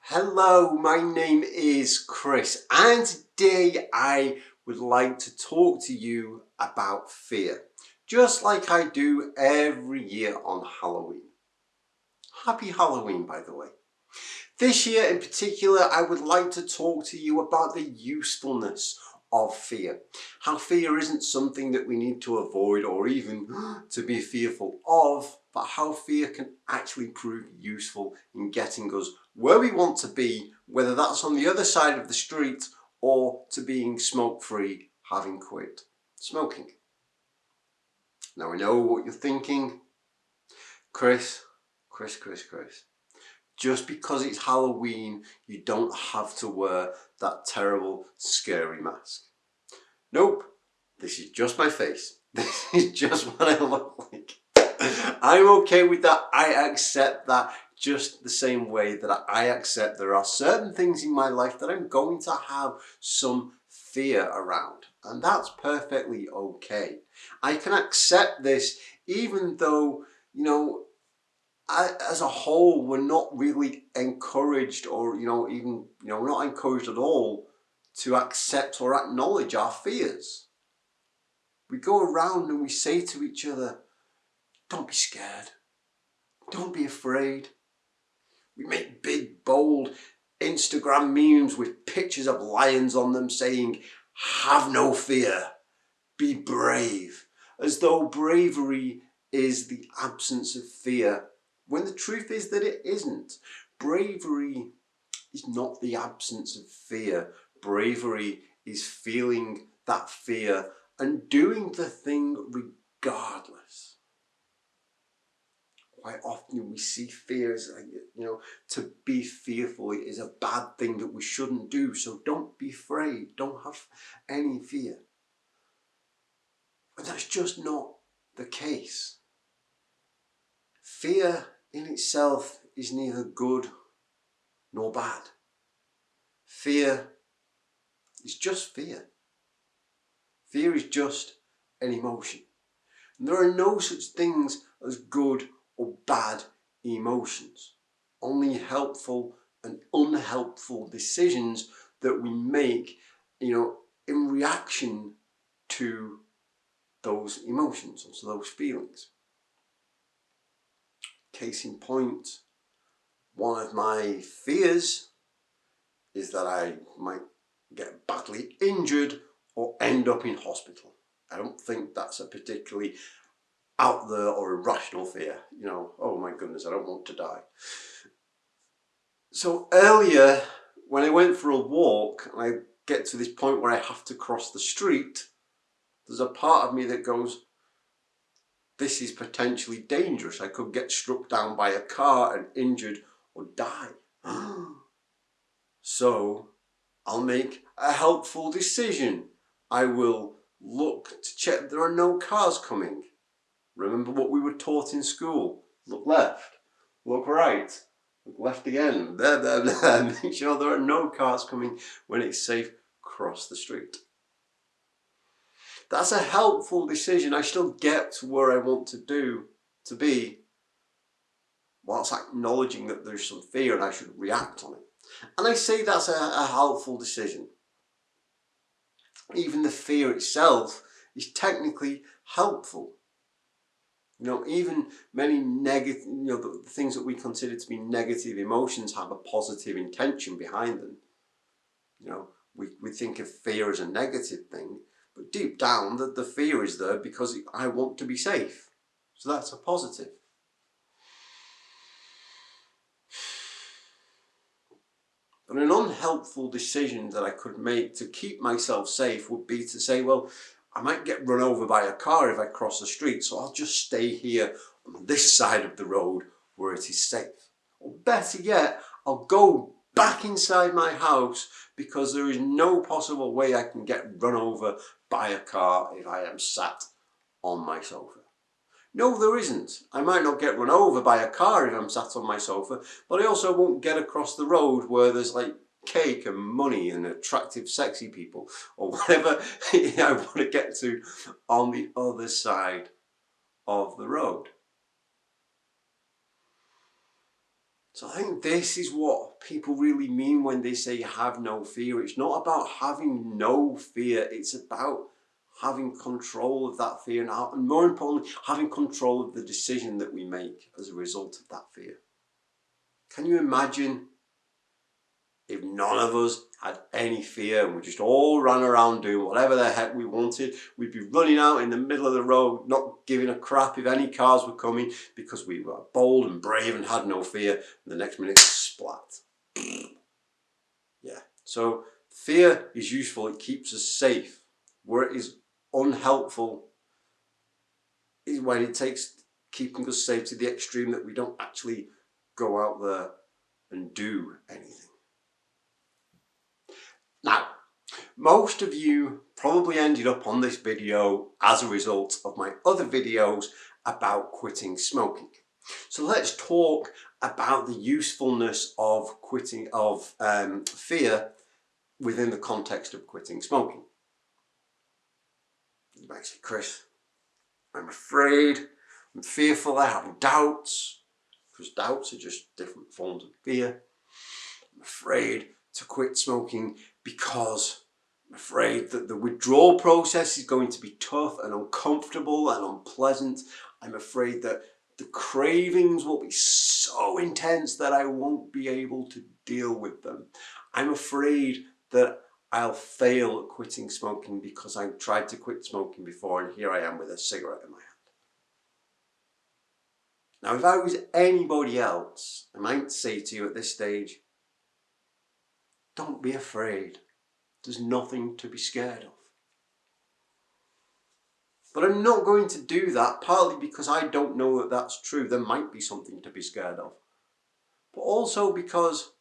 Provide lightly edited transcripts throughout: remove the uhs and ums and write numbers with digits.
Hello, my name is Chris, and today I would like to talk to you about fear, just like I do every year on Halloween. Happy Halloween, by the way. This year in particular, I would like to talk to you about the usefulness of fear. How fear isn't something that we need to avoid or even to be fearful of, but how fear can actually prove useful in getting us where we want to be, whether that's on the other side of the street or to being smoke-free, having quit smoking. Now I know what you're thinking. Chris. Just because it's Halloween, you don't have to wear that terrible, scary mask. Nope, this is just my face. This is just what I look like. I'm okay with that. I accept that just the same way that I accept there are certain things in my life that I'm going to have some fear around. And that's perfectly okay. I can accept this even though, as a whole, we're not really encouraged or, we're not encouraged at all to accept or acknowledge our fears. We go around and we say to each other, don't be scared. Don't be afraid. We make big, bold Instagram memes with pictures of lions on them saying, have no fear, be brave, as though bravery is the absence of fear, when the truth is that it isn't. Bravery is not the absence of fear. Bravery is feeling that fear and doing the thing regardless. Quite often we see fear as, to be fearful is a bad thing that we shouldn't do. So don't be afraid. Don't have any fear. But that's just not the case. Fear in itself is neither good nor bad. Fear is just fear. Fear is just an emotion. And there are no such things as good or bad emotions. Only helpful and unhelpful decisions that we make, in reaction to those emotions, or to those feelings. Case in point, one of my fears is that I might get badly injured or end up in hospital. I don't think that's a particularly out there or irrational fear. Oh my goodness, I don't want to die. So earlier, when I went for a walk, and I get to this point where I have to cross the street, there's a part of me that goes, this is potentially dangerous. I could get struck down by a car and injured or die. So I'll make a helpful decision. I will look to check there are no cars coming. Remember what we were taught in school. Look left, look right, look left again. There. Make sure there are no cars coming. When it's safe, cross the street. That's a helpful decision. I still get to where I want to be, whilst acknowledging that there's some fear and I should react on it. And I say that's a helpful decision. Even the fear itself is technically helpful. Even many negative, the things that we consider to be negative emotions have a positive intention behind them. We think of fear as a negative thing, but deep down the fear is there because I want to be safe. So that's a positive. But an unhelpful decision that I could make to keep myself safe would be to say, well, I might get run over by a car if I cross the street, so I'll just stay here on this side of the road where it is safe. Or better yet, I'll go back inside my house because there is no possible way I can get run over by a car if I am sat on my sofa. No, there isn't. I might not get run over by a car if I'm sat on my sofa, but I also won't get across the road where there's cake and money and attractive sexy people or whatever I want to get to on the other side of the road. So I think this is what people really mean when they say have no fear. It's not about having no fear. It's about having control of that fear now, and more importantly, having control of the decision that we make as a result of that fear. Can you imagine if none of us had any fear and we just all ran around doing whatever the heck we wanted? We'd be running out in the middle of the road, not giving a crap if any cars were coming, because we were bold and brave and had no fear. And the next minute, splat. Yeah. So fear is useful. It keeps us safe. Where it is unhelpful is when it takes keeping us safe to the extreme that we don't actually go out there and do anything. Now, most of you probably ended up on this video as a result of my other videos about quitting smoking. So let's talk about the usefulness of fear within the context of quitting smoking. You might say, Chris, I'm afraid, I'm fearful, I have doubts, because doubts are just different forms of fear. I'm afraid to quit smoking because I'm afraid that the withdrawal process is going to be tough and uncomfortable and unpleasant. I'm afraid that the cravings will be so intense that I won't be able to deal with them. I'm afraid that I'll fail at quitting smoking because I tried to quit smoking before and here I am with a cigarette in my hand. Now, if I was anybody else, I might say to you at this stage, don't be afraid. There's nothing to be scared of. But I'm not going to do that, partly because I don't know that that's true. There might be something to be scared of. But also because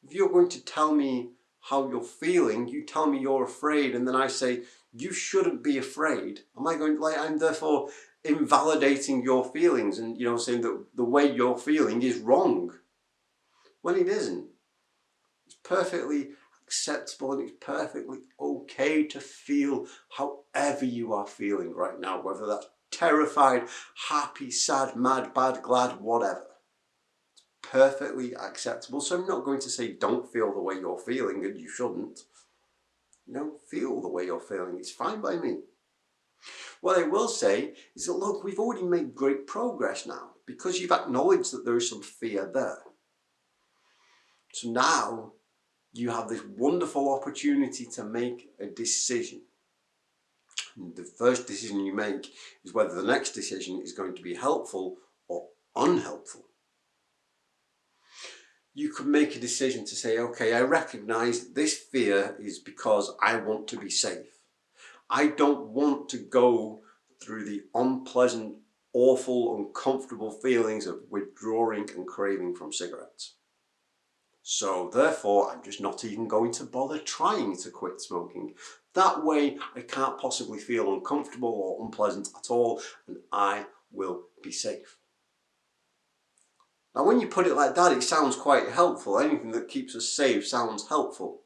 if you're going to tell me how you're feeling, you tell me you're afraid, and then I say, you shouldn't be afraid. Am I going, like, I'm therefore invalidating your feelings and, saying that the way you're feeling is wrong, when it isn't. It's perfectly acceptable and it's perfectly okay to feel however you are feeling right now, whether that's terrified, happy, sad, mad, bad, glad, whatever. It's perfectly acceptable. So I'm not going to say don't feel the way you're feeling, and you shouldn't. Feel the way you're feeling. It's fine by me. What I will say is that, look, we've already made great progress now because you've acknowledged that there is some fear there. So now you have this wonderful opportunity to make a decision. And the first decision you make is whether the next decision is going to be helpful or unhelpful. You could make a decision to say, okay, I recognize this fear is because I want to be safe. I don't want to go through the unpleasant, awful, uncomfortable feelings of withdrawing and craving from cigarettes. So therefore, I'm just not even going to bother trying to quit smoking. That way, I can't possibly feel uncomfortable or unpleasant at all, and I will be safe. Now, when you put it like that, it sounds quite helpful. Anything that keeps us safe sounds helpful.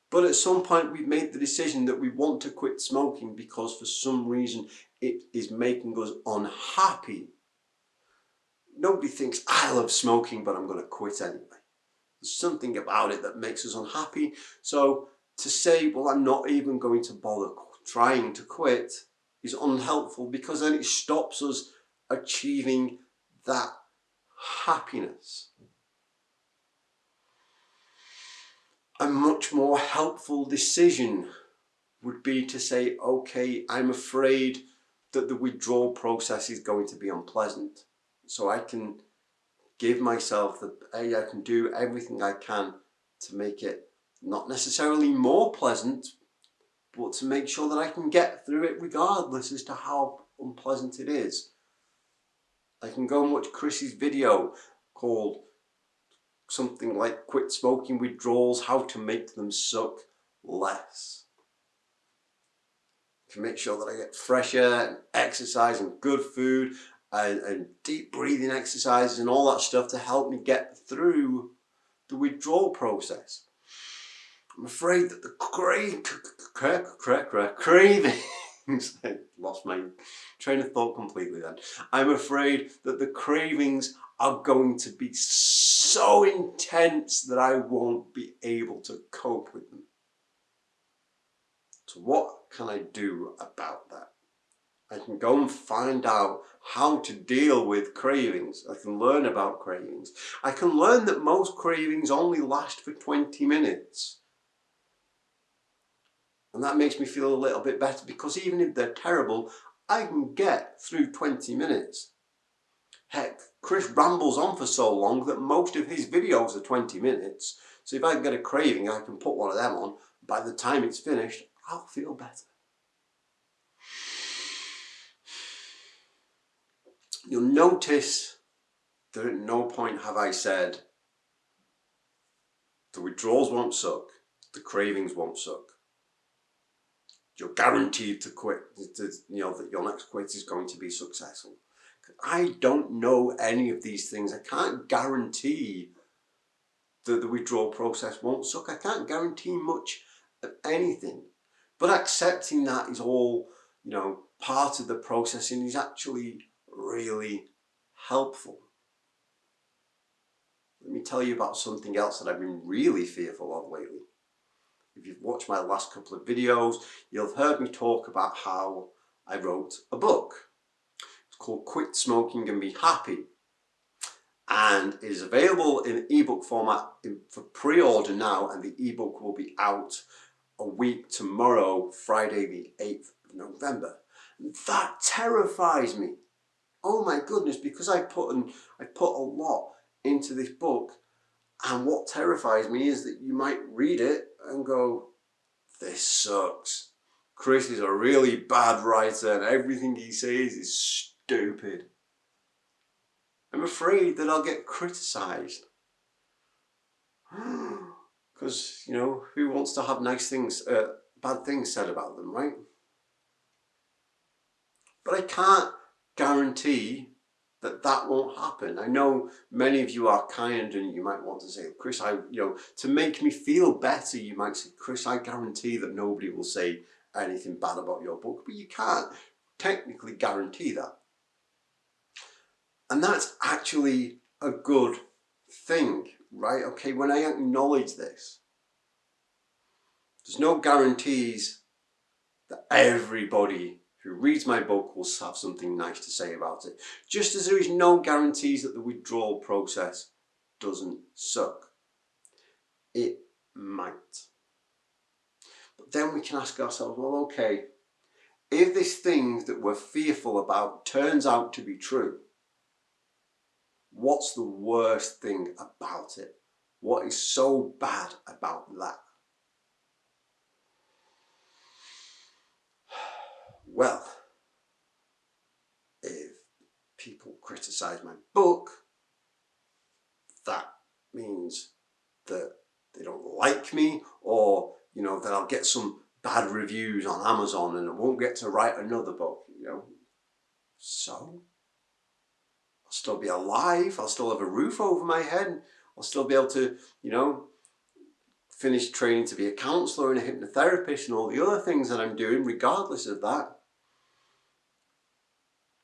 But at some point, we've made the decision that we want to quit smoking because for some reason it is making us unhappy. Nobody thinks, I love smoking, but I'm going to quit anyway. There's something about it that makes us unhappy. So to say, well, I'm not even going to bother trying to quit is unhelpful, because then it stops us achieving that happiness. A much more helpful decision would be to say, okay, I'm afraid that the withdrawal process is going to be unpleasant. So I can give myself I can do everything I can to make it not necessarily more pleasant, but to make sure that I can get through it regardless as to how unpleasant it is. I can go and watch Chris's video called something like Quit Smoking Withdrawals, How to Make Them Suck Less. To make sure that I get fresh air and exercise and good food and deep breathing exercises and all that stuff to help me get through the withdrawal process. I'm afraid that the cravings, I lost my train of thought completely then. I'm afraid that the cravings are going to be so intense that I won't be able to cope with them. So what can I do about that? I can go and find out how to deal with cravings. I can learn about cravings. I can learn that most cravings only last for 20 minutes. And that makes me feel a little bit better, because even if they're terrible, I can get through 20 minutes. Heck, Chris rambles on for so long that most of his videos are 20 minutes. So if I get a craving, I can put one of them on. By the time it's finished, I'll feel better. You'll notice that at no point have I said the withdrawals won't suck, the cravings won't suck. You're guaranteed to quit, that your next quit is going to be successful. I don't know any of these things. I can't guarantee that the withdrawal process won't suck. I can't guarantee much of anything. But accepting that is all, part of the process, and is actually really helpful. Let me tell you about something else that I've been really fearful of lately. If you've watched my last couple of videos, you'll have heard me talk about how I wrote a book. It's called Quit Smoking and Be Happy, and is available in ebook format for pre-order now, and the ebook will be out a week tomorrow, Friday the 8th of November. And that terrifies me. Oh my goodness, because I put a lot into this book, and what terrifies me is that you might read it and go, this sucks. Chris is a really bad writer and everything he says is stupid. I'm afraid that I'll get criticised. Because, who wants to have bad things said about them, right? But I can't guarantee that won't happen. I know many of you are kind, and you might want to say, Chris, to make me feel better, you might say, Chris, I guarantee that nobody will say anything bad about your book. But you can't technically guarantee that. And that's actually a good thing, right? Okay, when I acknowledge this, there's no guarantees that everybody who reads my book will have something nice to say about it. Just as there is no guarantees that the withdrawal process doesn't suck. It might. But then we can ask ourselves, well, okay, if this thing that we're fearful about turns out to be true, what's the worst thing about it? What is so bad about that? Well, if people criticize my book, that means that they don't like me, or that I'll get some bad reviews on Amazon and I won't get to write another book. So I'll still be alive, I'll still have a roof over my head, I'll still be able to finish training to be a counsellor and a hypnotherapist and all the other things that I'm doing regardless of that.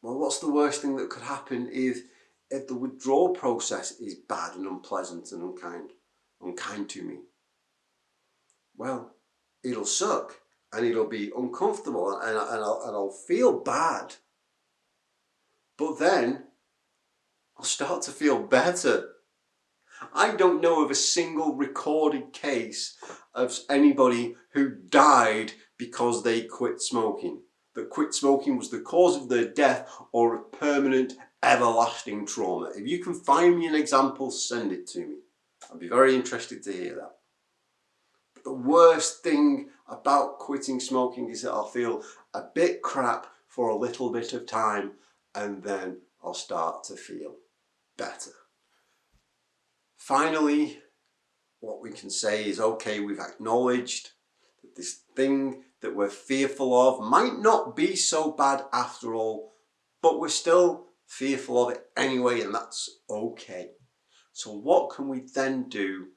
Well, what's the worst thing that could happen if the withdrawal process is bad and unpleasant and unkind to me? Well, it'll suck and it'll be uncomfortable and I'll feel bad. But then I'll start to feel better. I don't know of a single recorded case of anybody who died because they quit smoking. That quit smoking was the cause of their death or a permanent, everlasting trauma. If you can find me an example, send it to me. I'd be very interested to hear that. But the worst thing about quitting smoking is that I'll feel a bit crap for a little bit of time, and then I'll start to feel better. Finally, what we can say is, okay, we've acknowledged that this thing that we're fearful of might not be so bad after all, but we're still fearful of it anyway, and that's okay. So what can we then do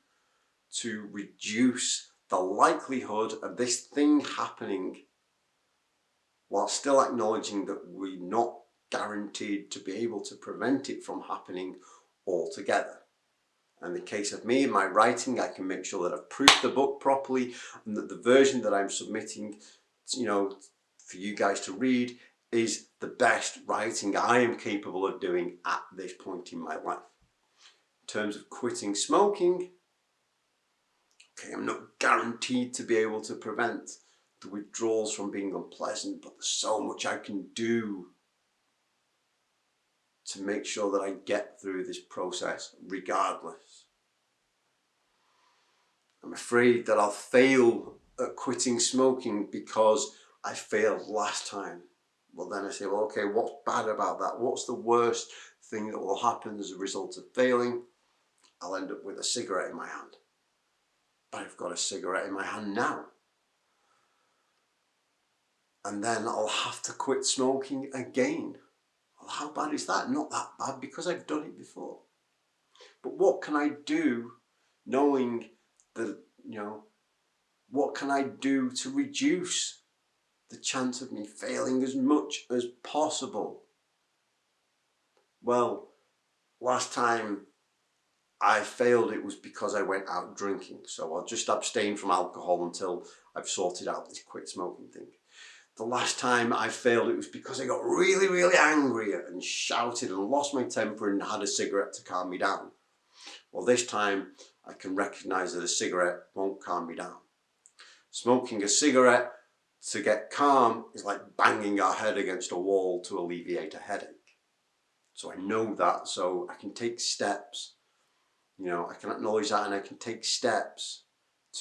to reduce the likelihood of this thing happening, while still acknowledging that we're not guaranteed to be able to prevent it from happening altogether. In the case of me, in my writing, I can make sure that I've proofed the book properly and that the version that I'm submitting, for you guys to read is the best writing I am capable of doing at this point in my life. In terms of quitting smoking, okay, I'm not guaranteed to be able to prevent the withdrawals from being unpleasant, but there's so much I can do to make sure that I get through this process regardless. I'm afraid that I'll fail at quitting smoking because I failed last time. Well, then I say, well, okay, what's bad about that? What's the worst thing that will happen as a result of failing? I'll end up with a cigarette in my hand. But I've got a cigarette in my hand now. And then I'll have to quit smoking again. Well, how bad is that? Not that bad because I've done it before. But what can I do knowing that, what can I do to reduce the chance of me failing as much as possible? Well, last time I failed, it was because I went out drinking. So I'll just abstain from alcohol until I've sorted out this quit smoking thing. The last time I failed, it was because I got really, really angry and shouted and lost my temper and had a cigarette to calm me down. Well, this time I can recognize that a cigarette won't calm me down. Smoking a cigarette to get calm is like banging our head against a wall to alleviate a headache. So I know that, so I can take steps, I can acknowledge that and I can take steps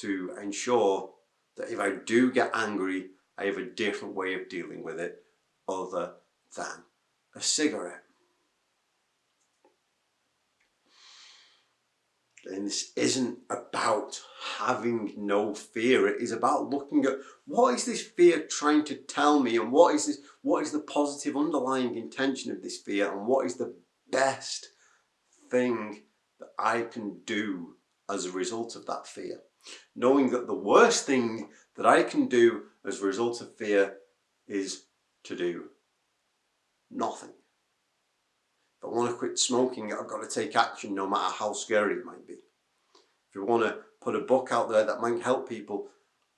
to ensure that if I do get angry, I have a different way of dealing with it other than a cigarette. And this isn't about having no fear. It is about looking at what is this fear trying to tell me, and what is the positive underlying intention of this fear, and what is the best thing that I can do as a result of that fear. Knowing that the worst thing that I can do as a result of fear is to do nothing. If I want to quit smoking, I've got to take action no matter how scary it might be. If you want to put a book out there that might help people,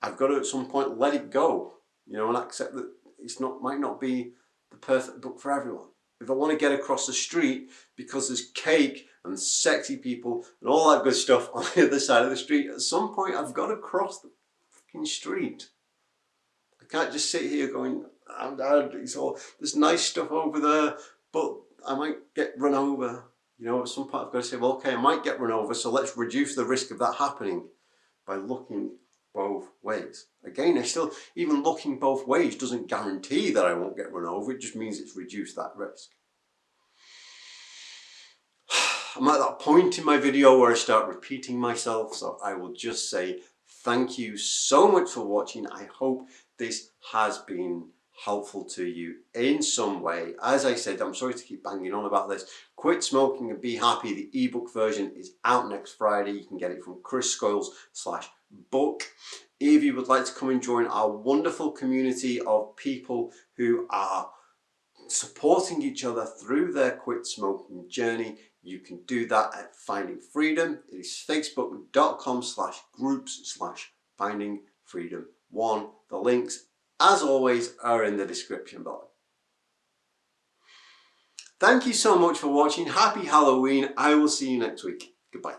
I've got to at some point let it go, and accept that might not be the perfect book for everyone. If I want to get across the street because there's cake and sexy people and all that good stuff on the other side of the street, at some point I've got to cross the fucking street. I can't just sit here going, there's nice stuff over there, but I might get run over. At some point I've got to say, well, okay, I might get run over, so let's reduce the risk of that happening by looking both ways. Again, even looking both ways doesn't guarantee that I won't get run over. It just means it's reduced that risk. I'm at that point in my video where I start repeating myself, so I will just say thank you so much for watching. I hope this has been helpful to you in some way. As I said, I'm sorry to keep banging on about this. Quit Smoking and Be Happy, the ebook version is out next Friday. You can get it from chrisscoyles.com/book. If you would like to come and join our wonderful community of people who are supporting each other through their quit smoking journey, you can do that at Finding Freedom. It is facebook.com/groups/findingfreedom1. The links, as always, are in the description below. Thank you so much for watching. Happy Halloween. I will see you next week. Goodbye.